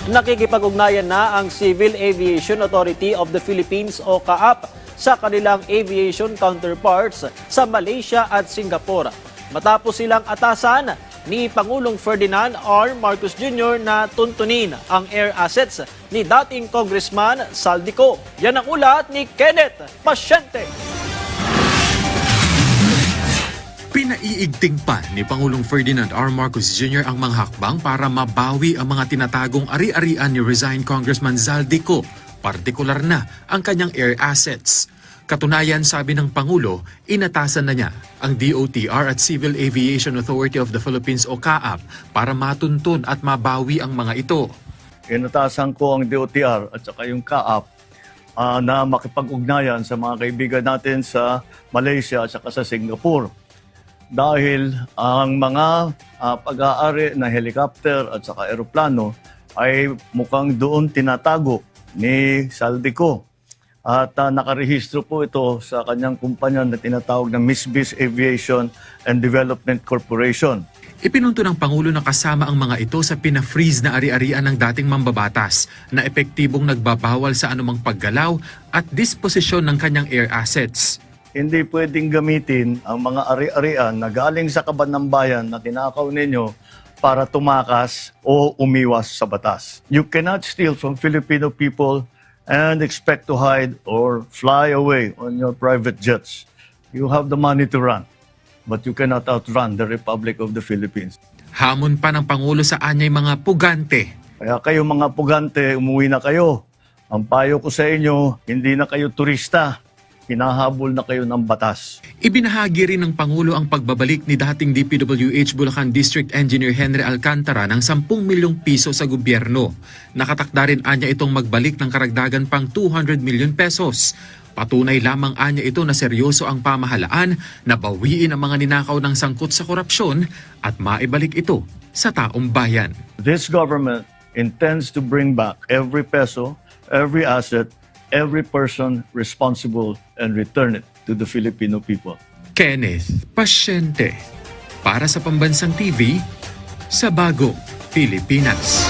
Nakikipag-ugnayan na ang Civil Aviation Authority of the Philippines o CAAP sa kanilang aviation counterparts sa Malaysia at Singapore. Matapos silang atasan ni Pangulong Ferdinand R. Marcos Jr. na tuntunin ang air assets ni dating Congressman Saldico. Yan ang ulat ni Kenneth Pasyente. Pinaiigting pa ni Pangulong Ferdinand R. Marcos Jr. ang mga hakbang para mabawi ang mga tinatagong ari-arian ni resigned Congressman Zaldico, partikular na ang kanyang air assets. Katunayan, sabi ng Pangulo, inatasan na niya ang DOTR at Civil Aviation Authority of the Philippines o CAAP para matuntun at mabawi ang mga ito. Inatasan ko ang DOTR at saka yung CAAP na makipag-ugnayan sa mga kaibigan natin sa Malaysia at saka sa Singapore. Dahil ang mga pag-aari na helicopter at saka eroplano ay mukhang doon tinatago ni Saldico. At nakarehistro po ito sa kanyang kumpanya na tinatawag na Misbis Aviation and Development Corporation. Ipinunto ng Pangulo na kasama ang mga ito sa pina-freeze na ari-arian ng dating mambabatas na epektibong nagbabawal sa anumang paggalaw at disposisyon ng kanyang air assets. Hindi pwedeng gamitin ang mga ari-arian na galing sa kaban ng bayan na tinakaw ninyo para tumakas o umiwas sa batas. You cannot steal from Filipino people and expect to hide or fly away on your private jets. You have the money to run, but you cannot outrun the Republic of the Philippines. Hamon pa ng Pangulo sa anyay mga pugante. Kaya kayo mga pugante, umuwi na kayo. Ang payo ko sa inyo, hindi na kayo turista. Hinahabol na kayo ng batas. Ibinahagi rin ng Pangulo ang pagbabalik ni dating DPWH Bulacan District Engineer Henry Alcantara ng 10 milyong piso sa gobyerno. Nakatakda rin anya itong magbalik ng karagdagan pang 200 milyon pesos. Patunay lamang anya ito na seryoso ang pamahalaan na bawiin ang mga ninakaw ng sangkot sa korupsyon at maibalik ito sa taong bayan. This government intends to bring back every peso, every asset, every person responsible and return it to the Filipino people. Kenneth Pasyente para sa Pambansang TV sa Bagong Pilipinas.